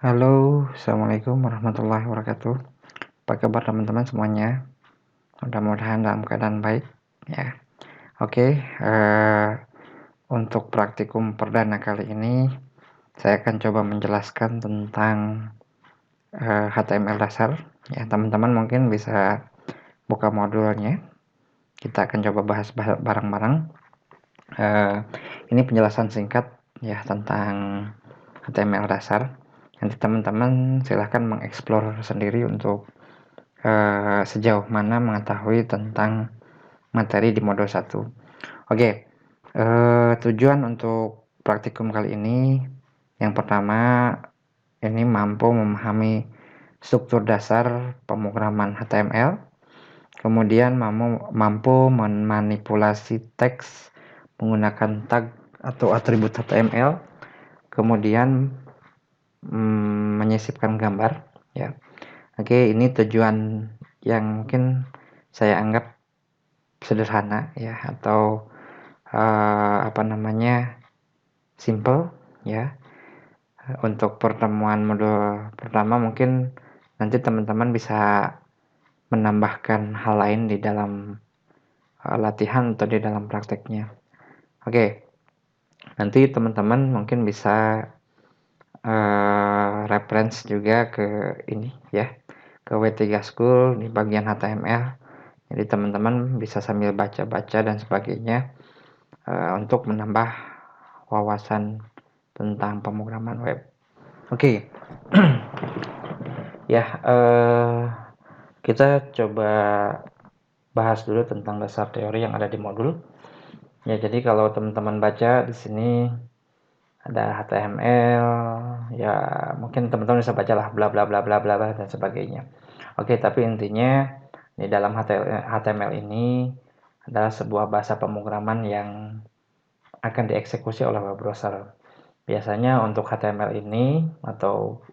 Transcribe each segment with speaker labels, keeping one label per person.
Speaker 1: Halo, assalamualaikum warahmatullahi wabarakatuh. Apa kabar teman-teman semuanya? Mudah-mudahan dalam keadaan baik, ya. Oke, untuk praktikum perdana kali ini, saya akan coba menjelaskan tentang HTML dasar. Ya, teman-teman mungkin bisa buka modulnya. Kita akan coba bahas bareng-bareng. Ini penjelasan singkat ya tentang HTML dasar. Nanti teman-teman silahkan mengeksplor sendiri untuk sejauh mana mengetahui tentang materi di modul 1. Oke, tujuan untuk praktikum kali ini, yang pertama, ini mampu memahami struktur dasar pemrograman HTML, kemudian mampu memanipulasi teks menggunakan tag atau atribut HTML, kemudian menyisipkan gambar, ya. Oke, ini tujuan yang mungkin saya anggap sederhana ya, atau simple ya. Untuk pertemuan modul pertama mungkin nanti teman-teman bisa menambahkan hal lain di dalam latihan atau di dalam prakteknya. Oke, nanti teman-teman mungkin bisa reference juga ke ini ya, ke W3 School di bagian HTML. Jadi teman-teman bisa sambil baca-baca dan sebagainya untuk menambah wawasan tentang pemrograman web. Oke. Ya, kita coba bahas dulu tentang dasar teori yang ada di modul. Ya, jadi kalau teman-teman baca di sini ada HTML, ya mungkin teman-teman bisa bacalah bla bla bla bla bla dan sebagainya. Oke, tapi intinya di dalam HTML ini adalah sebuah bahasa pemrograman yang akan dieksekusi oleh web browser. Biasanya untuk HTML ini atau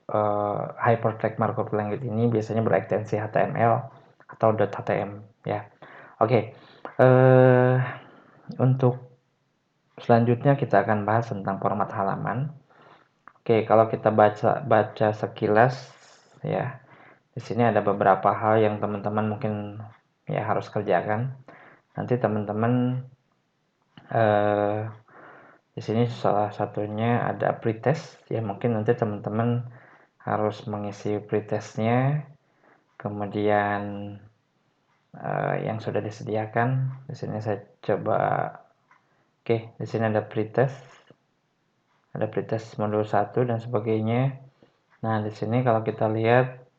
Speaker 1: Hypertext Markup Language ini biasanya berekstensi HTML atau .htm ya. Oke, untuk selanjutnya kita akan bahas tentang format halaman. Oke, kalau kita baca sekilas ya, di sini ada beberapa hal yang teman-teman mungkin ya harus kerjakan. Nanti teman-teman di sini salah satunya ada pretest ya, mungkin nanti teman-teman harus mengisi pretestnya, kemudian yang sudah disediakan. Di sini saya coba. Oke, di sini ada pretest modul 1 dan sebagainya. Nah, di sini kalau kita lihat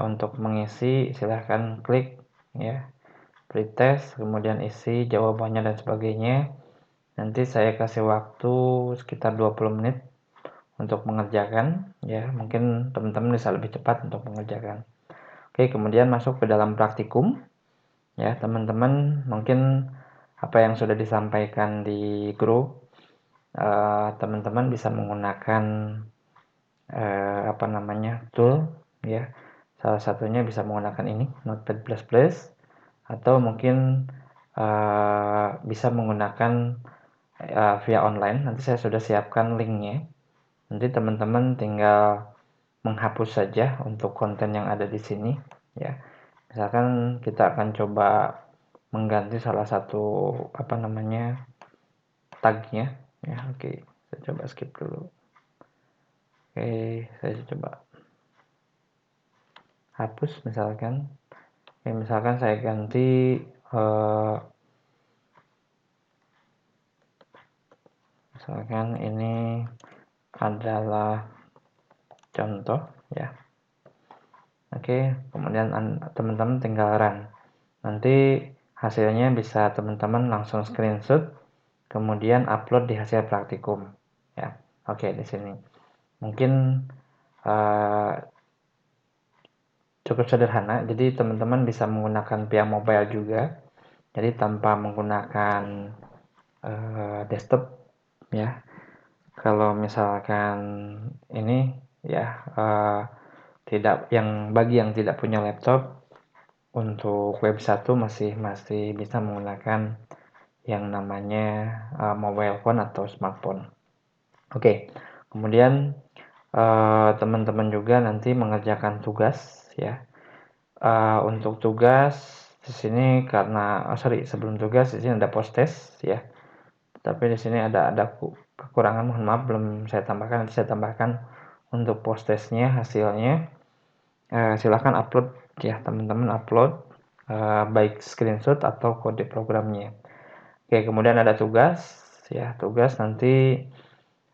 Speaker 1: untuk mengisi silahkan klik ya pretest, kemudian isi jawabannya dan sebagainya. Nanti saya kasih waktu sekitar 20 menit untuk mengerjakan ya, mungkin teman-teman bisa lebih cepat untuk mengerjakan. Oke, kemudian masuk ke dalam praktikum ya, teman-teman mungkin apa yang sudah disampaikan di grup, teman-teman bisa menggunakan tool ya, salah satunya bisa menggunakan ini Notepad++, atau mungkin bisa menggunakan via online. Nanti saya sudah siapkan linknya, nanti teman-teman tinggal menghapus saja untuk konten yang ada di sini ya. Misalkan kita akan coba mengganti salah satu tagnya ya. Oke, saya coba skip dulu. Oke, saya coba hapus misalkan. Oke, misalkan saya ganti misalkan ini adalah contoh ya. Oke, kemudian teman-teman tinggal run. Nanti hasilnya bisa teman-teman langsung screenshot, kemudian upload di hasil praktikum ya. Oke, di sini mungkin cukup sederhana. Jadi teman-teman bisa menggunakan via mobile juga, jadi tanpa menggunakan desktop ya. Kalau misalkan ini ya bagi yang tidak punya laptop, untuk web 1 masih bisa menggunakan yang namanya mobile phone atau smartphone. Oke, kemudian teman-teman juga nanti mengerjakan tugas ya. Untuk tugas di sini karena sebelum tugas di sini ada post test ya. Tapi di sini ada kekurangan, mohon maaf belum saya tambahkan. Nanti saya tambahkan untuk post testnya hasilnya. Silahkan upload ya, teman-teman upload baik screenshot atau kode programnya. Oke, kemudian ada tugas ya. Tugas nanti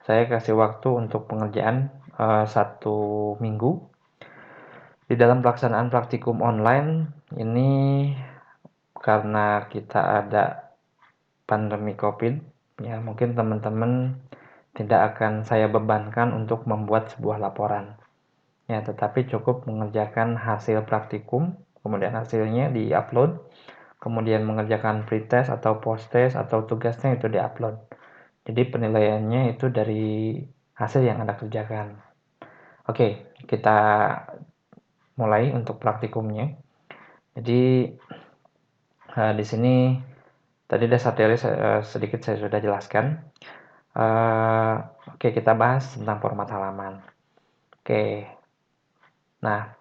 Speaker 1: saya kasih waktu untuk pengerjaan 1 minggu. Di dalam pelaksanaan praktikum online ini karena kita ada pandemi COVID ya, mungkin teman-teman tidak akan saya bebankan untuk membuat sebuah laporan ya, tetapi cukup mengerjakan hasil praktikum, kemudian hasilnya di-upload, kemudian mengerjakan pretest atau post-test atau tugasnya itu di-upload. Jadi penilaiannya itu dari hasil yang Anda kerjakan. Oke, kita mulai untuk praktikumnya. Jadi di sini tadi dasar teori sedikit saya sudah jelaskan. Oke, kita bahas tentang format halaman. Oke, nah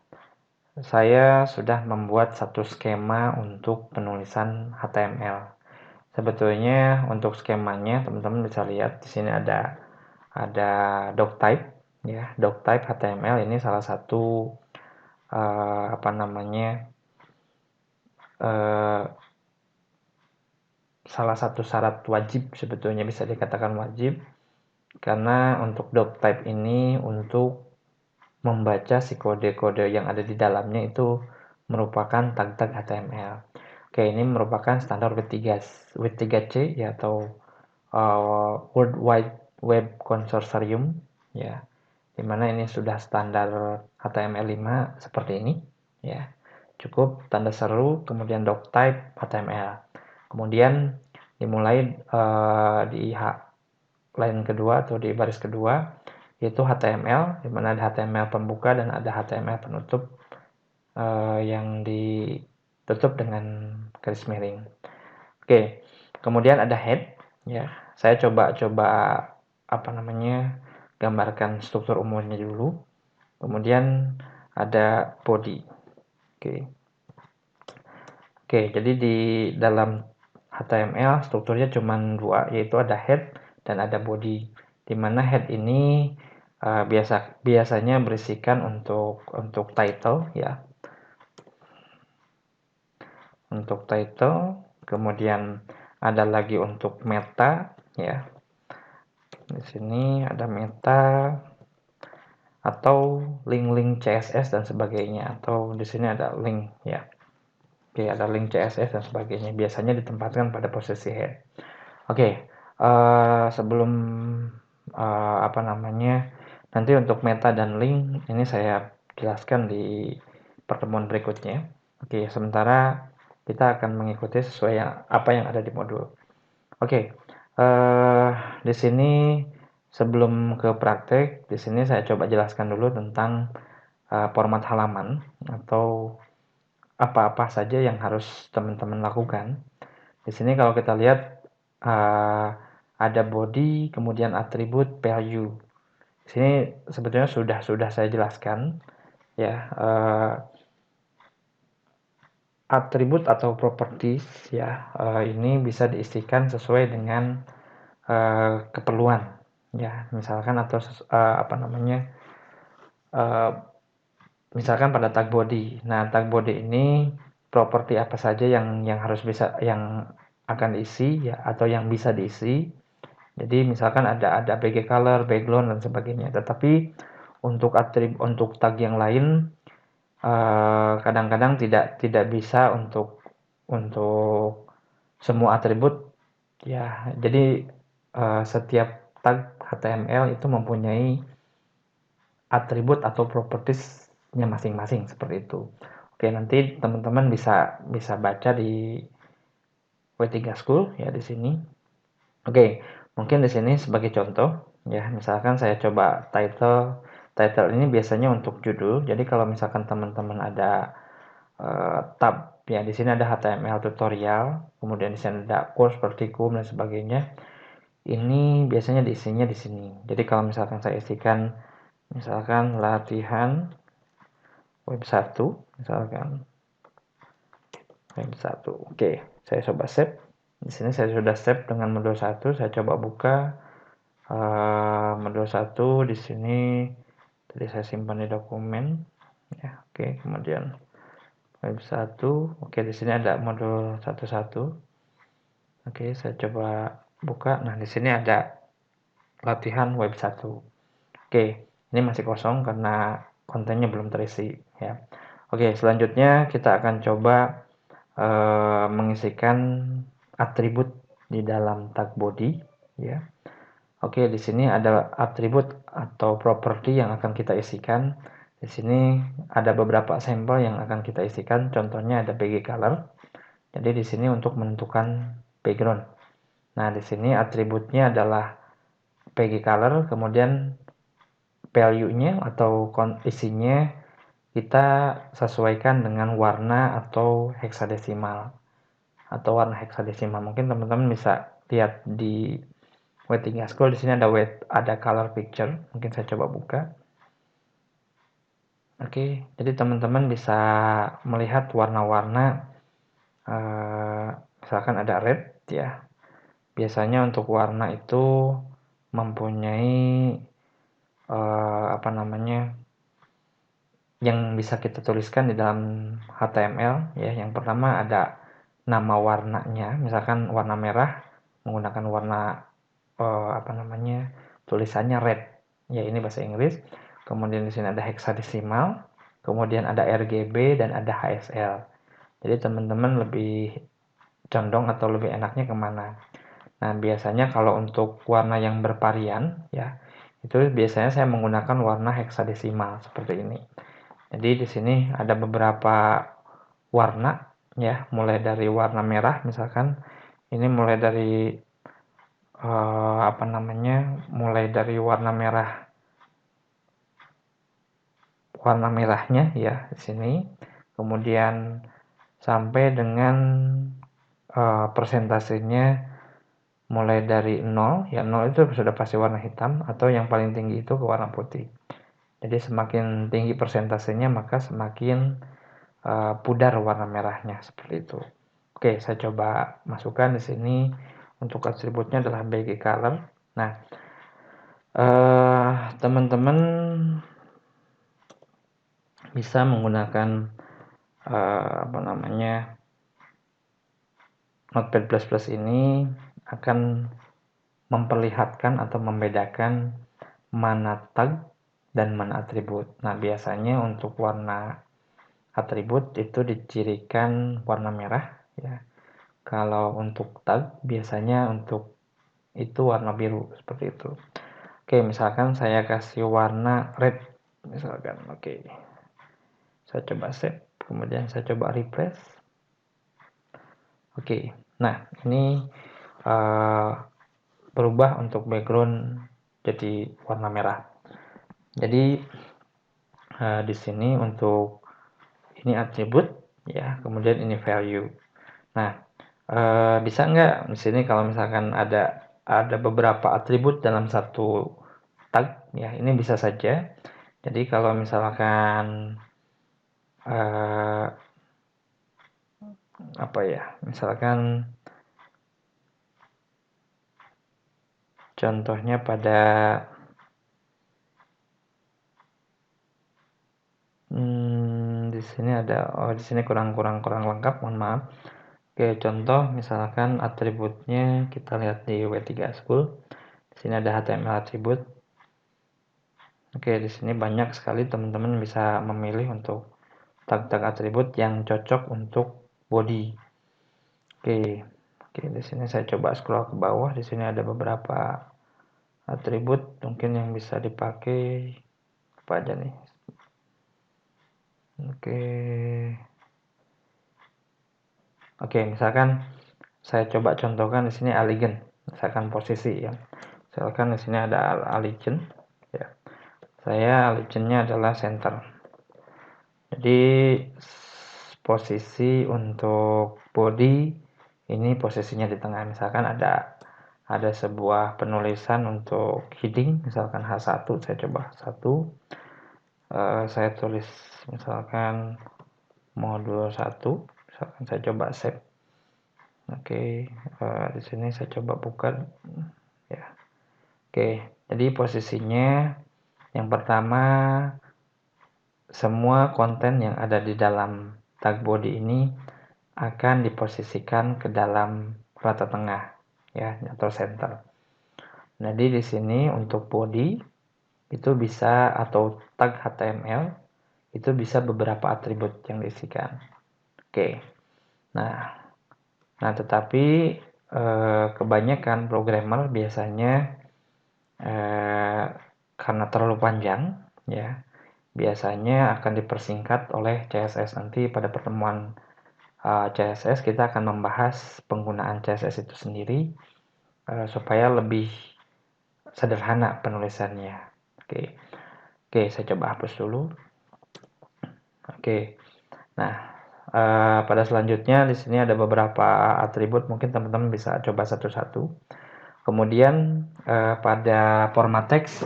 Speaker 1: saya sudah membuat satu skema untuk penulisan HTML. Sebetulnya untuk skemanya teman-teman bisa lihat di sini ada doctype ya. Doctype HTML ini salah satu salah satu syarat wajib, sebetulnya bisa dikatakan wajib, karena untuk doctype ini untuk membaca si kode-kode yang ada di dalamnya itu merupakan tag-tag HTML. Oke, ini merupakan standar W3C ya, atau World Wide Web Consortium ya, dimana ini sudah standar HTML5 seperti ini ya. Cukup tanda seru, kemudian doctype HTML. Kemudian dimulai di line kedua atau di baris kedua, yaitu HTML, di mana ada HTML pembuka dan ada HTML penutup yang ditutup dengan garis miring. Oke, kemudian ada head ya. Saya coba gambarkan struktur umumnya dulu. Kemudian ada body. Oke, jadi di dalam HTML strukturnya cuma dua, yaitu ada head dan ada body. Di mana head ini biasanya berisikan untuk title ya. Untuk title, kemudian ada lagi untuk meta ya. Di sini ada meta atau link-link CSS dan sebagainya, atau di sini ada link ya. Oke, ada link CSS dan sebagainya, biasanya ditempatkan pada posisi head. Oke, sebelum nanti untuk meta dan link ini saya jelaskan di pertemuan berikutnya. Oke, sementara kita akan mengikuti sesuai apa yang ada di modul. Oke, di sini sebelum ke praktek, di sini saya coba jelaskan dulu tentang format halaman atau apa-apa saja yang harus teman-teman lakukan. Di sini kalau kita lihat ada body, kemudian atribut, value. Di sini sebetulnya sudah saya jelaskan ya. Atribut atau properties ya, ini bisa diisikan sesuai dengan keperluan ya. Misalkan atau misalkan pada tag body. Nah, tag body ini properti apa saja yang akan diisi ya, atau yang bisa diisi. Jadi misalkan ada BG color, background dan sebagainya. Tetapi untuk tag yang lain kadang-kadang tidak bisa untuk semua atribut ya. Jadi setiap tag HTML itu mempunyai atribut atau propertiesnya masing-masing seperti itu. Oke, nanti teman-teman bisa baca di W3 School ya di sini. Oke, mungkin di sini sebagai contoh ya, misalkan saya coba title. Title ini biasanya untuk judul. Jadi kalau misalkan teman-teman ada tab ya, di sini ada HTML tutorial, kemudian di sini ada course, praktikum dan sebagainya. Ini biasanya diisinya di sini. Jadi kalau misalkan saya isikan misalkan latihan web 1, misalkan web 1. Oke, saya coba save. Di sini saya sudah save dengan modul 1. Saya coba buka modul 1 di sini. Tadi saya simpan di dokumen. Ya, oke, kemudian web 1. Oke, di sini ada modul 11. Oke, saya coba buka. Nah, di sini ada latihan web 1. Oke, ini masih kosong karena kontennya belum terisi ya. Oke, selanjutnya kita akan coba mengisikan atribut di dalam tag body ya. Oke, di sini ada atribut atau properti yang akan kita isikan. Di sini ada beberapa sampel yang akan kita isikan. Contohnya ada BG color. Jadi di sini untuk menentukan background. Nah, di sini atributnya adalah PG color, kemudian value-nya atau isinya kita sesuaikan dengan warna atau heksadesimal. Mungkin teman-teman bisa lihat di W3 School. Di sini ada color picture. Mungkin saya coba buka. Oke, jadi teman-teman bisa melihat warna-warna. Misalkan ada red ya. Biasanya untuk warna itu mempunyai yang bisa kita tuliskan di dalam HTML ya. Yang pertama ada nama warnanya, misalkan warna merah menggunakan warna tulisannya red. Ya, ini bahasa Inggris. Kemudian di sini ada heksadesimal, kemudian ada RGB dan ada HSL. Jadi teman-teman lebih condong atau lebih enaknya kemana? Nah, biasanya kalau untuk warna yang bervarian ya, itu biasanya saya menggunakan warna heksadesimal seperti ini. Jadi di sini ada beberapa warna ya, mulai dari warna merah misalkan. Ini mulai dari mulai dari warna merahnya ya di sini. Kemudian sampai dengan persentasenya mulai dari 0, ya 0 itu sudah pasti warna hitam, atau yang paling tinggi itu ke warna putih. Jadi semakin tinggi persentasenya maka semakin pudar warna merahnya, seperti itu. Oke, saya coba masukkan di sini. Untuk atributnya adalah BG color. Nah, teman-teman bisa menggunakan Notepad++ ini akan memperlihatkan atau membedakan mana tag dan mana atribut. Nah, biasanya untuk warna atribut itu dicirikan warna merah ya. Kalau untuk tag biasanya untuk itu warna biru, seperti itu. Oke, misalkan saya kasih warna red misalkan. Oke. Saya coba save, kemudian saya coba refresh. Oke. Nah, ini berubah untuk background jadi warna merah. Jadi di sini untuk ini atribut ya, kemudian ini value. Nah, bisa nggak di sini kalau misalkan ada beberapa atribut dalam satu tag ya, ini bisa saja. Jadi kalau misalkan misalkan contohnya pada di sini ada di sini kurang lengkap, mohon maaf. Oke, contoh misalkan atributnya kita lihat di W3 School. Di sini ada HTML atribut. Oke, di sini banyak sekali teman-teman bisa memilih untuk tag-tag atribut yang cocok untuk body. Oke, di sini saya coba scroll ke bawah. Di sini ada beberapa atribut mungkin yang bisa dipakai. Apa aja nih? Oke, misalkan saya coba contohkan di sini allegiance, misalkan posisi ya. Misalkan di sini ada allegiance ya. Saya allegiance-nya adalah center. Jadi posisi untuk body ini posisinya di tengah. Misalkan ada ada sebuah penulisan untuk heading, misalkan H1, saya coba H1, saya tulis misalkan modul 1, misalkan saya coba save. Oke, di sini saya coba buka ya. Oke, jadi posisinya yang pertama, semua konten yang ada di dalam tag body ini akan diposisikan ke dalam rata tengah ya, atau center. Jadi di sini untuk body itu bisa, atau tag HTML itu bisa beberapa atribut yang diisikan. Oke. Nah tetapi kebanyakan programmer biasanya karena terlalu panjang ya, biasanya akan dipersingkat oleh CSS. Nanti pada pertemuan CSS kita akan membahas penggunaan CSS itu sendiri supaya lebih sederhana penulisannya. Oke, saya coba hapus dulu. Oke. Nah, pada selanjutnya di sini ada beberapa atribut, mungkin teman-teman bisa coba satu-satu. Kemudian pada format teks,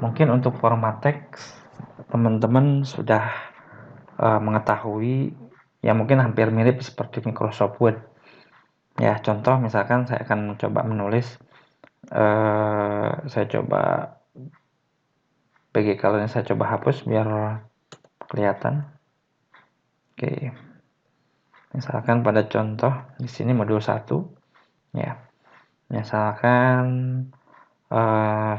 Speaker 1: mungkin untuk format teks teman-teman sudah mengetahui ya, mungkin hampir mirip seperti Microsoft Word. Ya, contoh misalkan saya akan coba menulis, saya coba PG colornya saya coba hapus biar kelihatan. Oke. Misalkan pada contoh di sini modul 1 ya. Misalkan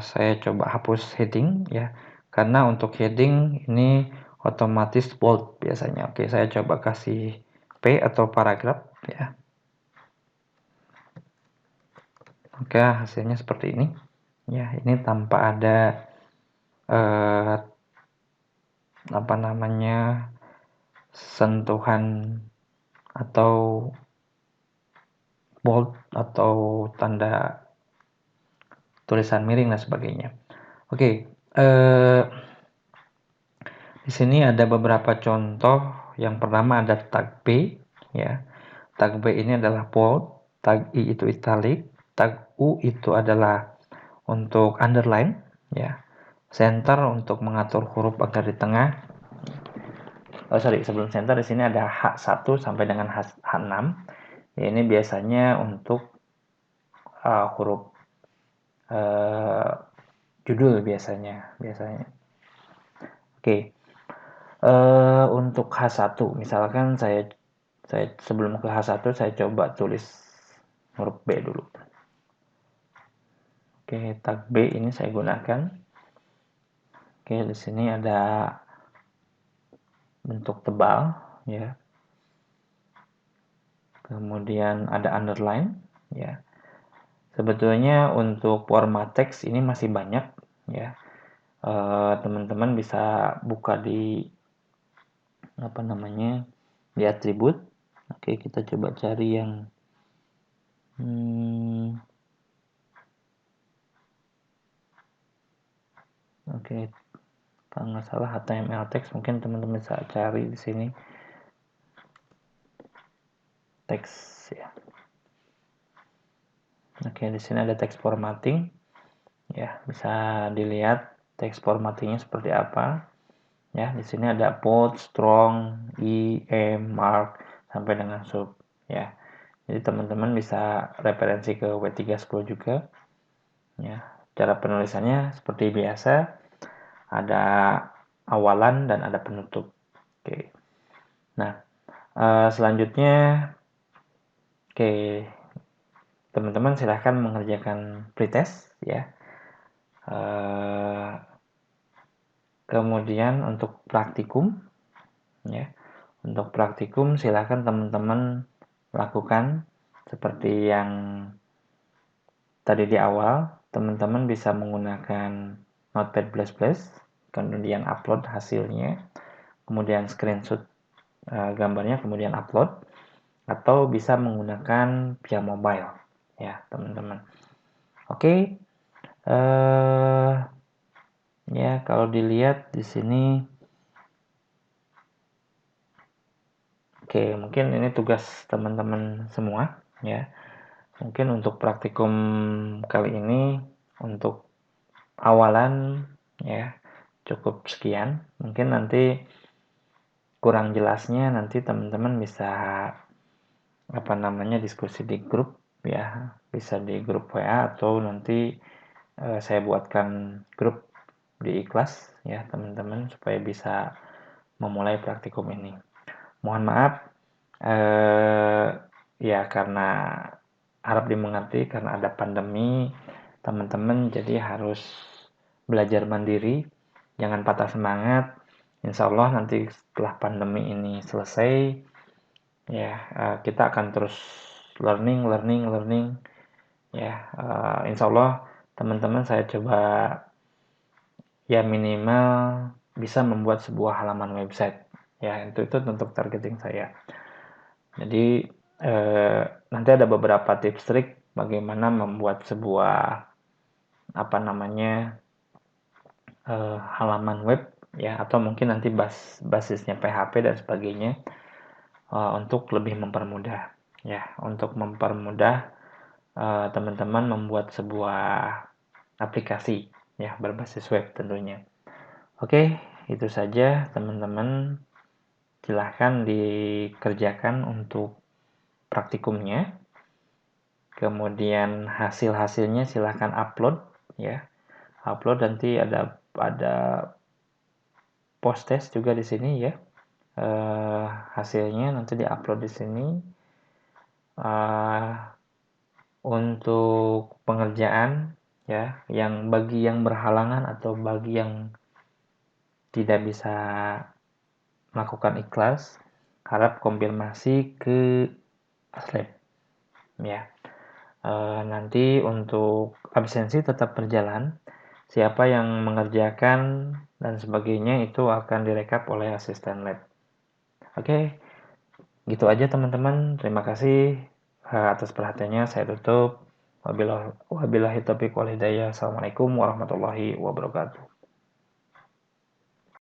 Speaker 1: saya coba hapus heading ya. Karena untuk heading ini otomatis bold biasanya. Oke, saya coba kasih P atau paragraf ya. Oke, hasilnya seperti ini. Ya, ini tanpa ada sentuhan atau bold atau tanda tulisan miring dan sebagainya. Oke, di sini ada beberapa contoh. Yang pertama ada tag B ya. Tag B ini adalah bold, tag I itu italic, tag U itu adalah untuk underline ya. Center untuk mengatur huruf agar di tengah. Sebelum center di sini ada H1 sampai dengan H6. Ya, ini biasanya untuk huruf judul biasanya. Oke. Untuk H1 misalkan saya sebelum ke H1 saya coba tulis huruf B dulu. Oke, tag B ini saya gunakan. Oke, di sini ada bentuk tebal ya. Kemudian ada underline ya. Sebetulnya untuk format teks ini masih banyak ya. Teman-teman bisa buka di di atribut. Oke, kita coba cari yang oke, kalau nggak salah HTML text, mungkin teman-teman bisa cari di sini teks ya. Oke, di sini ada text formatting ya, bisa dilihat text formattingnya seperti apa ya. Di sini ada bold, strong, mark sampai dengan sub ya. Jadi teman-teman bisa referensi ke W3 School juga ya. Cara penulisannya seperti biasa, ada awalan dan ada penutup. Oke. Nah, selanjutnya teman-teman silahkan mengerjakan pretest ya. Kemudian untuk praktikum ya. Untuk praktikum silahkan teman-teman lakukan seperti yang tadi di awal. Teman-teman bisa menggunakan Notepad++, kemudian upload hasilnya, kemudian screenshot gambarnya, kemudian upload, atau bisa menggunakan via mobile ya teman-teman. Oke, ya kalau dilihat di sini, oke, mungkin ini tugas teman-teman semua ya. Mungkin untuk praktikum kali ini untuk awalan ya cukup sekian. Mungkin nanti kurang jelasnya nanti teman-teman bisa diskusi di grup ya, bisa di grup WA atau nanti saya buatkan grup di Ikhlas ya teman-teman supaya bisa memulai praktikum ini. Mohon maaf ya karena harap dimengerti karena ada pandemi teman-teman jadi harus belajar mandiri, jangan patah semangat. Insya Allah nanti setelah pandemi ini selesai ya kita akan terus learning ya. Insya Allah teman-teman saya coba ya minimal bisa membuat sebuah halaman website ya, itu untuk targeting saya. Jadi nanti ada beberapa tips trik bagaimana membuat sebuah halaman web ya, atau mungkin nanti basisnya PHP dan sebagainya untuk lebih mempermudah ya, untuk mempermudah teman-teman membuat sebuah aplikasi ya berbasis web tentunya. Oke, itu saja teman-teman. Silahkan dikerjakan untuk praktikumnya. Kemudian hasil-hasilnya silahkan upload ya. Upload nanti ada post test juga di sini ya. Hasilnya nanti diupload di sini. Untuk pengerjaan ya, yang bagi yang berhalangan atau bagi yang tidak bisa melakukan ikhlas, harap konfirmasi ke Aslab ya. Nanti untuk absensi tetap berjalan. Siapa yang mengerjakan dan sebagainya itu akan direkap oleh asisten lab. Oke, gitu aja teman-teman. Terima kasih atas perhatiannya. Saya tutup. Wabillahi taufiq wal hidayah. Assalamualaikum warahmatullahi wabarakatuh.